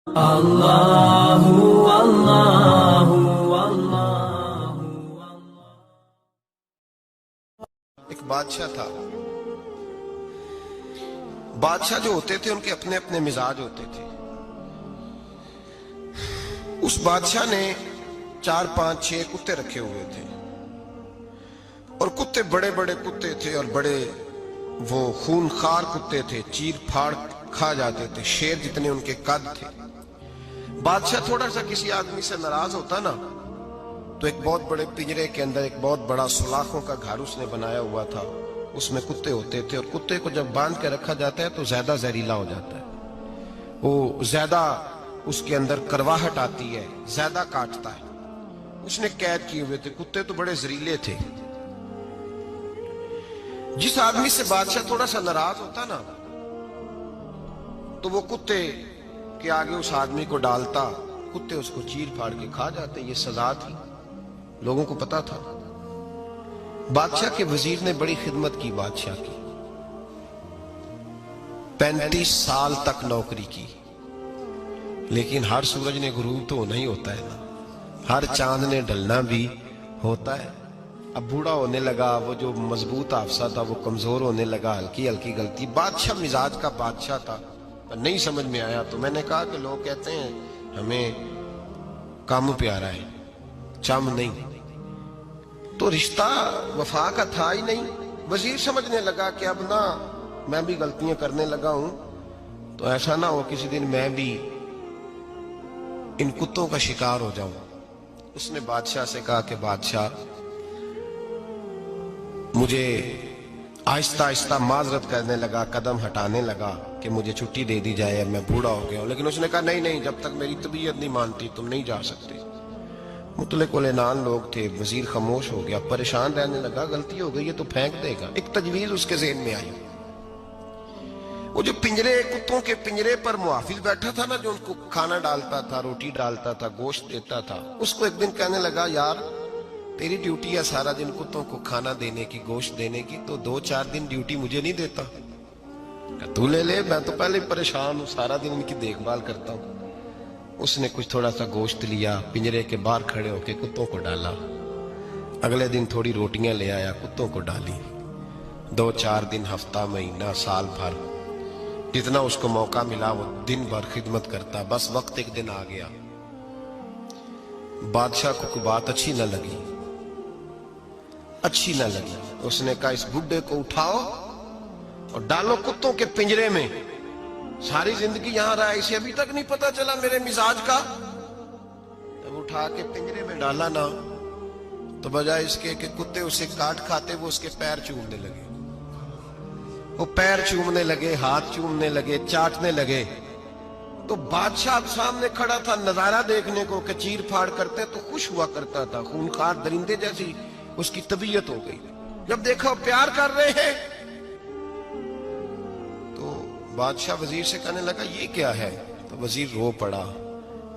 اللہ اللہ اللہ۔ ایک بادشاہ تھا۔ بادشاہ جو ہوتے تھے ان کے اپنے اپنے مزاج ہوتے تھے۔ اس بادشاہ نے 4 5 6 کتے رکھے ہوئے تھے، اور کتے بڑے بڑے کتے تھے، اور بڑے وہ خونخوار کتے تھے، چیر پھاڑ کھا جاتے تھے، شیر جتنے ان کے قد تھے۔ بادشاہ تھوڑا سا کسی آدمی سے ناراض ہوتا نا، تو ایک بہت بڑے پنجرے کے اندر ایک بہت بڑا سلاخوں کا گھر اس نے بنایا ہوا تھا، اس میں کتے ہوتے تھے، اور کتے کو جب باندھ کے رکھا جاتا ہے تو زیادہ زہریلا ہو جاتا ہے، وہ زیادہ اس کے اندر کرواہٹ آتی ہے، زیادہ کاٹتا ہے۔ اس نے قید کیے ہوئے تھے، کتے تو بڑے زہریلے تھے۔ جس آدمی سے بادشاہ تھوڑا سا ناراض ہوتا نا، تو وہ کتے کے آگے اس آدمی کو ڈالتا، کتے اس کو چیر پھاڑ کے کھا جاتے۔ یہ سزا تھی، لوگوں کو پتا تھا۔ بادشاہ کے وزیر نے بڑی خدمت کی بادشاہ کی، 35 سال تک نوکری کی، لیکن ہر سورج نے غروب تو ہونا ہی ہوتا ہے نا، ہر چاند نے ڈلنا بھی ہوتا ہے۔ اب بوڑھا ہونے لگا، وہ جو مضبوط حافظہ تھا وہ کمزور ہونے لگا، ہلکی ہلکی غلطی۔ بادشاہ مزاج کا بادشاہ تھا، نہیں سمجھ میں آیا تو میں نے کہا کہ لوگ کہتے ہیں ہمیں کام پیارا ہے، چم نہیں، تو رشتہ وفا کا تھا ہی نہیں۔ وزیر سمجھنے لگا کہ اب نہ میں بھی غلطیاں کرنے لگا ہوں، تو ایسا نہ ہو کسی دن میں بھی ان کتوں کا شکار ہو جاؤں۔ اس نے بادشاہ سے کہا کہ بادشاہ، مجھے آہستہ آہستہ معذرت کرنے لگا، قدم ہٹانے لگا کہ مجھے چھٹی دے دی جائے، اب میں بوڑھا ہو گیا ہوں۔ لیکن اس نے کہا نہیں نہیں، جب تک میری طبیعت نہیں مانتی تم نہیں جا سکتے۔ مطلق العنان لوگ تھے، وزیر خاموش ہو گیا، پریشان رہنے لگا، غلطی ہو گئی ہے تو پھینک دے گا۔ ایک تجویز اس کے ذہن میں آئی، وہ جو پنجرے، کتوں کے پنجرے پر محافظ بیٹھا تھا نا، جو ان کو کھانا ڈالتا تھا، روٹی ڈالتا تھا، گوشت دیتا تھا، اس کو ایک دن کہنے لگا یار تیری ڈیوٹی ہے سارا دن کتوں کو کھانا دینے کی، گوشت دینے کی، تو 2 4 دن ڈیوٹی مجھے نہیں دیتا؟ کہ تو لے لے، میں تو پہلے پریشان ہوں، سارا دن ان کی دیکھ بھال کرتا ہوں۔ اس نے کچھ تھوڑا سا گوشت لیا، پنجرے کے باہر کھڑے ہو کے کتوں کو ڈالا۔ اگلے دن تھوڑی روٹیاں لے آیا، کتوں کو ڈالی۔ 2 4 دن، ہفتہ، مہینہ، سال بھر، جتنا اس کو موقع ملا وہ دن بھر خدمت کرتا۔ بس وقت ایک دن آ گیا، بادشاہ کو کوئی بات اچھی نہ لگی۔ اس نے کہا اس بڈھے کو اٹھاؤ اور ڈالو کتوں کے پنجرے میں، ساری زندگی یہاں رہا، اسے ابھی تک نہیں پتا چلا میرے مزاج کا۔ جب اٹھا کے پنجرے میں ڈالا نا، تو بجائے اس کے کہ کتے اسے کاٹ کھاتے، وہ اس کے پیر چومنے لگے، وہ پیر چومنے لگے، ہاتھ چومنے لگے، چاٹنے لگے۔ تو بادشاہ سامنے کھڑا تھا نظارہ دیکھنے کو کہ چیر پھاڑ کرتے تو خوش ہوا کرتا تھا، خونخوار درندے جیسی اس کی طبیعت ہو گئی۔ جب دیکھا پیار کر رہے ہیں تو بادشاہ وزیر سے کہنے لگا یہ کیا ہے؟ تو وزیر رو پڑا،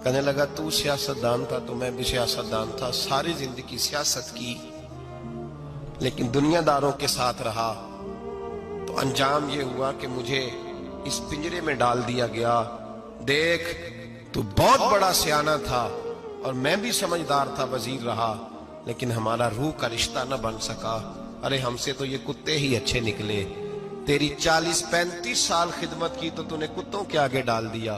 کہنے لگا تو سیاستدان تھا تو میں بھی سیاستدان تھا، ساری زندگی سیاست کی، لیکن دنیا داروں کے ساتھ رہا، تو انجام یہ ہوا کہ مجھے اس پنجرے میں ڈال دیا گیا۔ دیکھ تو بہت بڑا سیانہ تھا اور میں بھی سمجھدار تھا، وزیر رہا، لیکن ہمارا روح کا رشتہ نہ بن سکا۔ ارے ہم سے تو یہ کتے ہی اچھے نکلے، تیری 40 35 سال خدمت کی تو نے کتوں کے آگے ڈال دیا،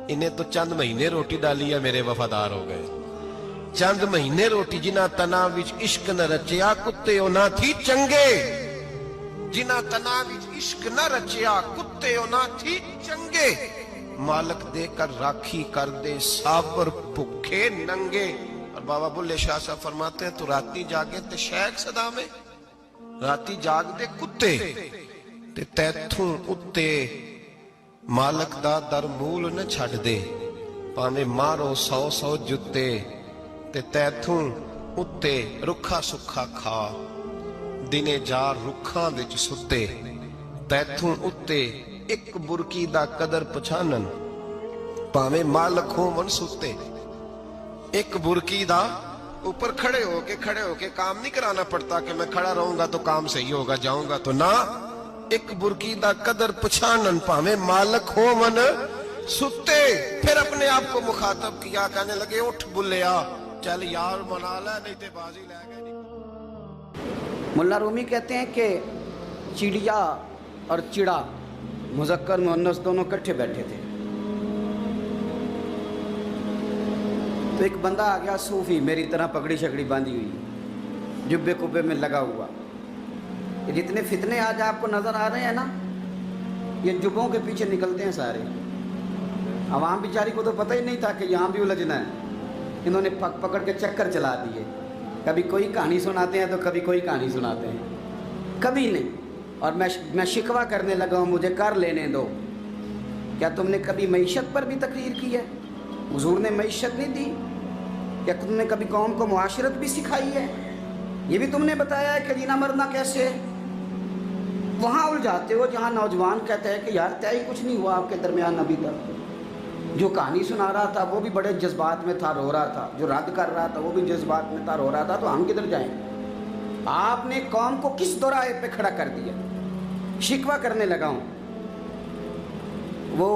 انہیں تو چند مہینے روٹی ڈالی ہے، میرے وفادار ہو گئے۔ چند مہینے روٹی، جنہ تنا وچ عشق نہ رچیا، کتے او نہ تھی چنگے، جنہ تنا وچ عشق نہ رچیا، کتے او نہ تھی چنگے، مالک دے کر راکھی کر دے، سابر بھکھے ننگے۔ اور بابا بلے شاہ صاحب فرماتے ہیں تو راتی جاگے تے شیخ صدا میں، راتی جاگ دے کتے تے تیتھوں اتے، مالک دا در مول نہ چھڑ دے، پاویں مارو 100 100 جتے، تے تیتھوں اتے رکھا سکھا کھا، دنے جار رکھاں وچ ستے، تیتھوں اتے ایک برکی دا قدر پچھانن، پاویں مالک ہو من ستے۔ ایک برکی دا اوپر کھڑے ہو کے کام نہیں کرانا پڑتا کہ میں کھڑا رہوں گا تو کام صحیح ہوگا، جاؤں گا تو نہ، ایک برکی دا قدر پچھانن، پاویں مالک ہو من सुते फिर अपने आप को मुखातब किया, कहने लगे उठ बुल्लिया, चल यार मना ले, नहीं ते बाजी ले गए। मुल्ला रूमी कहते हैं कि चिड़िया और चिड़ा मुज़क्कर मुअन्नस दोनों इकट्ठे बैठे थे। तो एक बंदा आ गया सूफी, मेरी तरह पगड़ी शकड़ी बांधी हुई, जुब्बे कुब्बे में लगा हुआ। ये जितने फितने आज आपको नज़र आ रहे हैं ना, ये जुब्बों के पीछे निकलते हैं सारे। आवाम बेचारी को तो पता ही नहीं था कि यहाँ भी उलझना है। इन्होंने पकड़ के चक्कर चला दिए, कभी कोई कहानी सुनाते हैं तो कभी कोई कहानी सुनाते हैं, कभी नहीं। और मैं शिकवा करने लगा हूँ, मुझे कर लेने दो। क्या तुमने कभी मईशत पर भी तकरीर की है? हुजूर ने मईशत नहीं दी? क्या तुमने कभी कौम को मुआशरत भी सिखाई है? ये भी तुमने बताया है कि जीना मरना कैसे है? वहाँ उलझाते हो जहाँ नौजवान कहते हैं कि यार तय कुछ नहीं हुआ आपके दरमियान अभी तक। जो कहानी सुना रहा था वो भी बड़े जज्बात में था, रो रहा था। जो रद्द कर रहा था वो भी जज्बात में था, रो रहा था। तो हम किधर जाएं? आपने कौम को किस दोराहे पे खड़ा कर दिया? शिकवा करने लगा हूँ। वो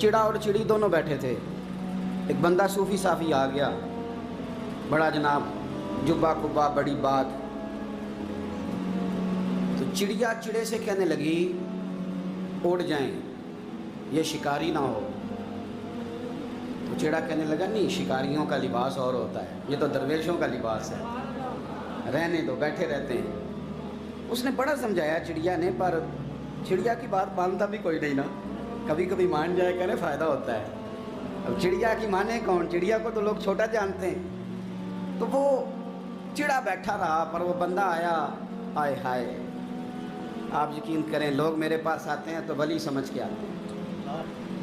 चिड़ा और चिड़ी दोनों बैठे थे। एक बंदा सूफी साफी आ गया, बड़ा जनाब, जुब्बा कुब्बा, बड़ी बात। तो चिड़िया चिड़े से कहने लगी उड़ जाएं, ये शिकारी ना हो। तो चिड़ा कहने लगा नहीं, शिकारियों का लिबास और होता है, ये तो दरवेशों का लिबास है, रहने दो, बैठे रहते हैं। उसने बड़ा समझाया चिड़िया ने, पर चिड़िया की बात मानता भी कोई नहीं ना। कभी कभी मान जाए करे फ़ायदा होता है। अब चिड़िया की माने कौन? चिड़िया को तो लोग छोटा जानते हैं। तो वो चिड़ा बैठा रहा, पर वो बंदा आया। आए हाय, आप यकीन करें, लोग मेरे पास आते हैं तो वली समझ के आते हैं।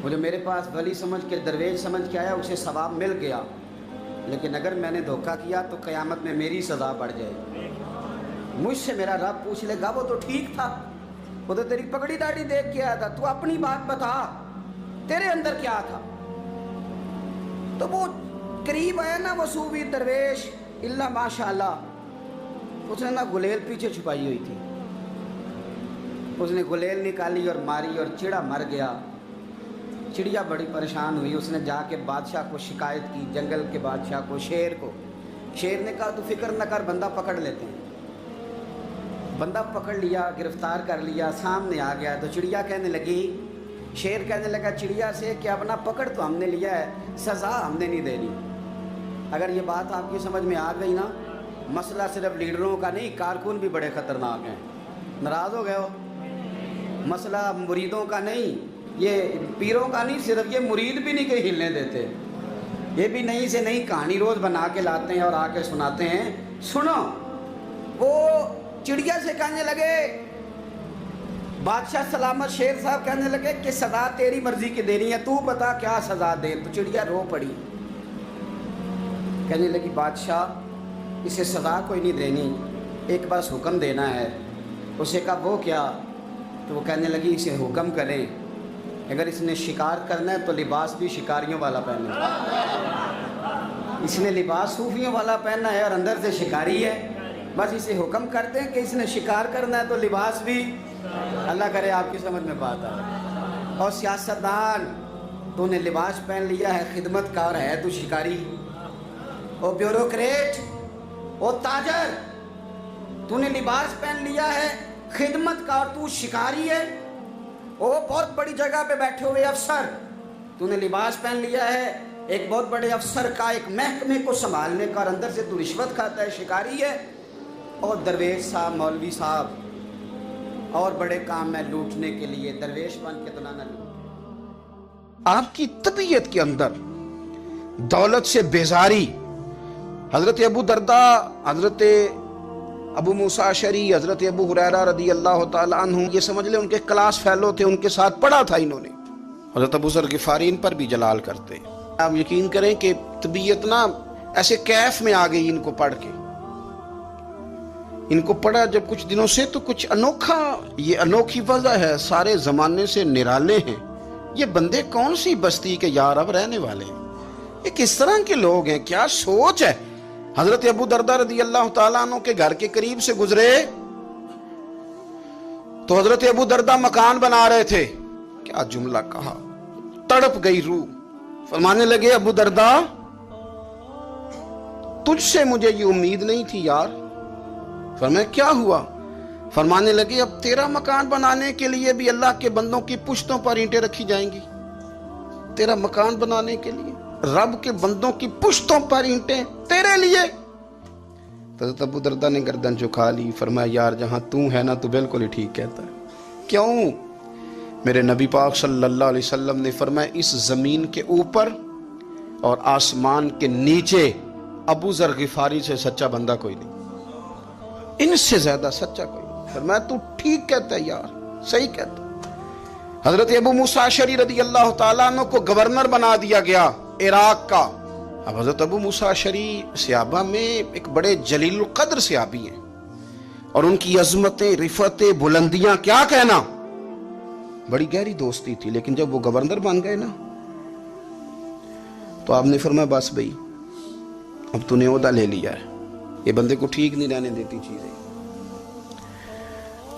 वो जो मेरे पास वली समझ के, दरवेश समझ के आया, उसे सवाब मिल गया। लेकिन अगर मैंने धोखा किया तो क़यामत में मेरी सज़ा बढ़ जाएगी। मुझसे मेरा रब पूछ लेगा वो तो ठीक था, वो तो तेरी पगड़ी दाढ़ी देख के आया था, तू अपनी बात बता, तेरे अंदर क्या था? तो वो करीब आया ना, वो सूफी दरवेश, इल्ला माशाअल्लाह, उसने ना गुलेल पीछे छुपाई हुई थी, उसने गुलेल निकाली और मारी और चिड़ा मर गया। चिड़िया बड़ी परेशान हुई, उसने जाके बादशाह को शिकायत की, जंगल के बादशाह को, शेर को। शेर ने कहा तू फिक्र न कर, बंदा पकड़ लेते हैं। बंदा पकड़ लिया, गिरफ्तार कर लिया, सामने आ गया। तो चिड़िया कहने लगी, शेर कहने लगा चिड़िया से कि अब ना पकड़ तो हमने लिया है, सज़ा हमने नहीं देनी। अगर ये बात आपकी समझ में आ गई ना, मसला सिर्फ लीडरों का नहीं, कारकुन भी बड़े ख़तरनाक हैं। नाराज़ हो गए हो? मसला मुरीदों का नहीं, ये पीरों का नहीं, सिर्फ ये मुरीद भी नहीं कहीं हिलने देते। ये भी नई से नई कहानी रोज़ बना के लाते हैं और आके सुनाते हैं। सुनो, वो चिड़िया से कहने लगे, बादशाह सलामत, शेर साहब कहने लगे कि सज़ा तेरी मर्जी की देनी है, तू बता क्या सज़ा दे। तो चिड़िया रो पड़ी, कहने लगी बादशाह इसे सज़ा कोई नहीं देनी, एक बस हुक्म देना है। उसे कहा वो क्या? तो वो कहने लगी इसे हुक्म करें, अगर इसने शिकार करना है तो लिबास भी शिकारियों वाला पहने। इसने लिबास सूफियों वाला पहना है और अंदर से शिकारी है। बस इसे हुक्म करते हैं कि इसने शिकार करना है तो लिबास भी। अल्लाह करे आपकी समझ में बात आए। और सियासतदान, तूने लिबास पहन लिया है खिदमतकार है तू शिकारी। ओ ब्यूरोक्रेट, ओ ताजर, तूने लिबास पहन लिया है खिदमतकार, तू शिकारी है। ओ बहुत बड़ी जगह पे बैठे हुए अफसर, तूने लिबास पहन लिया है एक बहुत बड़े अफसर का, एक महकमे को संभालने का, और अंदर से तू रिश्वत खाता है, शिकारी है। और दरवेश साहब, मौलवी साहब, और बड़े काम में लूटने के लिए दरवेश बन के तो ना लूट। आपकी तबीयत के अंदर दौलत से बेजारी, हजरत अबू दरदा, हजरत अबू मूसा अशरी, हजरत अबू हुरैरा रदी अल्लाह ताला अन्हु, ये समझ ले उनके क्लास फेलो थे, उनके साथ पढ़ा था इन्होंने। हजरत अबू ज़र गिफारी इन पर भी जलाल करते। आप यकीन करें कि तबीयत ना ऐसे कैफ में आ गई इनको पढ़ के। इनको पढ़ा जब कुछ दिनों से तो कुछ अनोखा, ये अनोखी वजह है, सारे जमाने से निराले हैं ये बंदे, कौन सी बस्ती के यार अब रहने वाले हैं, ये किस तरह के लोग हैं, क्या सोच है। हजरत अबू दरदा रदी अल्लाह ताला अन्हु के घर के करीब से गुजरे तो हजरत अबू दरदा मकान बना रहे थे। क्या जुमला कहा, तड़प गई रूह। फरमाने लगे अबू दरदा तुझसे मुझे ये उम्मीद नहीं थी यार। फरमाया क्या हुआ? फरमाने लगे अब तेरा मकान बनाने के लिए भी अल्लाह के बंदों की पुश्तों पर ईंटें रखी जाएंगी। तेरा मकान बनाने के लिए रब के बंदों की पुश्तों पर ईंटें तेरे लिए। तो अबू दरदा ने गर्दन झुका ली। फरमाया यार जहां तू है ना तू बिल्कुल ही ठीक कहता है। क्यों? मेरे नबी पाक सल्लल्लाहु अलैहि वसल्लम ने फरमाया इस जमीन के ऊपर और आसमान के नीचे अबू जर गिफारी से सच्चा बंदा कोई नहीं, इनसे ज्यादा सच्चा कोई नहीं। फरमाया तू ठीक कहता है यार, सही कहता है। हजरत अबू मूसा अशअरी रदी अल्लाह तआला अन्हु को गवर्नर बना दिया गया इराक का। अब हजरत अबू मूसा अशअरी सहाबा में एक बड़े जलील कद्र सहाबी हैं और उनकी अजमतें, रिफतें, बुलंदियां क्या कहना, बड़ी गहरी दोस्ती थी। लेकिन जब वो गवर्नर बन गए ना तो आपने फरमाया बस भाई अब तूने ओहदा ले लिया है, ये बंदे को ठीक नहीं रहने देती चीजें,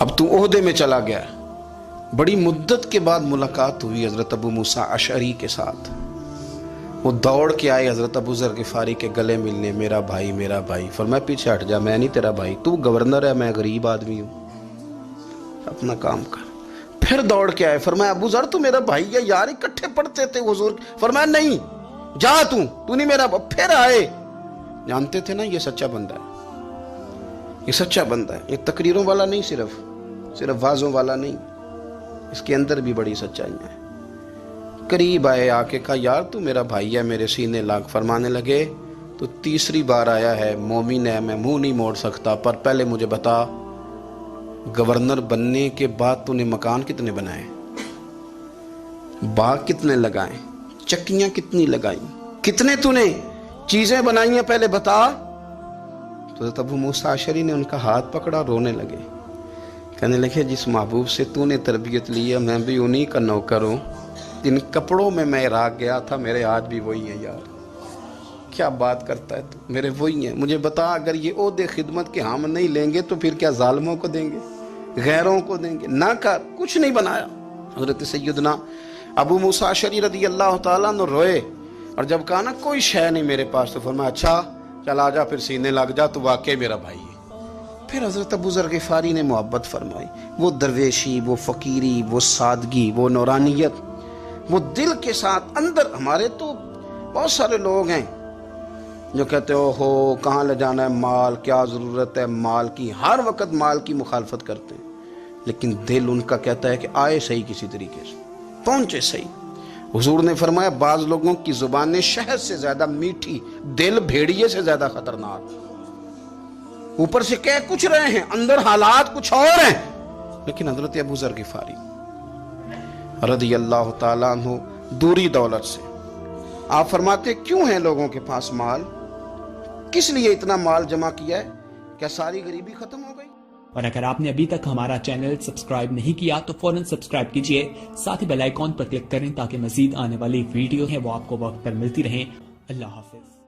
अब तू ओहदे में चला गया। बड़ी मुद्दत के बाद मुलाकात हुई हजरत अबू मूसा अशअरी के साथ। वो दौड़ के आए हजरत अबू जर गिफारी के गले मिलने, मेरा भाई मेरा भाई। फरमाया पीछे हट जा, मैं नहीं तेरा भाई, तू गवर्नर है, मैं गरीब आदमी हूं, अपना काम कर। फिर दौड़ के आए। फरमाया अबू जर तू मेरा भाई है यार, इकट्ठे पढ़ते थे हुजूर। फरमाया नहीं जा तू नहीं मेरा। फिर आए। जानते थे ना ये सच्चा बंदा है, ये सच्चा बंदा है, ये तकरीरों वाला नहीं, सिर्फ वाजों वाला नहीं, इसके अंदर भी बड़ी सच्चाई है। करीब आए, आके कहा यार तू मेरा भाई है, मेरे सीने लाग। फरमाने लगे तो तीसरी बार आया है, मोमिन है, मैं मुंह नहीं मोड़ सकता, पर पहले मुझे बता गवर्नर बनने के बाद तूने मकान कितने बनाए, बाग कितने लगाए, चक्कियां कितनी लगाई, कितने तूने चीजें बनाई हैं, पहले बता। तो अबू मूसा अशअरी ने उनका हाथ पकड़ा, रोने लगे। कहने लगे जिस महबूब से तूने तरबियत ली है मैं भी उन्हीं का नौकर हूं। जिन कपड़ों में मैं इराक गया था मेरे आज भी वही है यार। क्या बात करता है तू, मेरे वही है। मुझे बता अगर ये ओहदे खिदमत के हम नहीं लेंगे तो फिर क्या जालिमों को देंगे, गैरों को देंगे? ना कर, कुछ नहीं बनाया। हजरत सैयदना अबू मूसा अशअरी रदी अल्लाह तआला अन्हु रोए और जब कहा ना कोई शय नहीं मेरे पास, तो फरमाया अच्छा चल आ जा, फिर सीने लग जा, तू वाकई मेरा भाई है। फिर हजरत अबू जर गिफारी ने मोहब्बत फरमाई। वो दरवेशी, वो फकीरी, वो सादगी, वो नौरानियत, वो दिल के साथ अंदर। हमारे तो बहुत सारे लोग हैं जो कहते हो कहाँ ले जाना है माल, क्या ज़रूरत है माल की, हर वक्त माल की मुखालफत करते हैं, लेकिन दिल उनका कहता है कि आए सही, किसी तरीके से पहुंचे सही। हुजूर ने फरमाया बाज लोगों की जुबानें शहद से ज्यादा मीठी, दिल भेड़िए से ज्यादा खतरनाक। ऊपर से कह कुछ रहे हैं, अंदर हालात कुछ और हैं। लेकिन हजरत अबू जर गिफारी रज़ी अल्लाह ताला अन्हु दूरी दौलत से, आप फरमाते क्यों है लोगों के पास माल, किस लिए इतना माल जमा किया है, क्या सारी गरीबी खत्म हो गई? और अगर आपने अभी तक हमारा चैनल सब्सक्राइब नहीं किया तो फौरन सब्सक्राइब कीजिए, साथ ही बेल आइकॉन पर क्लिक करें ताकि मजीद आने वाली वीडियो है वो आपको वक्त पर मिलती रहे। अल्लाह हाफिज।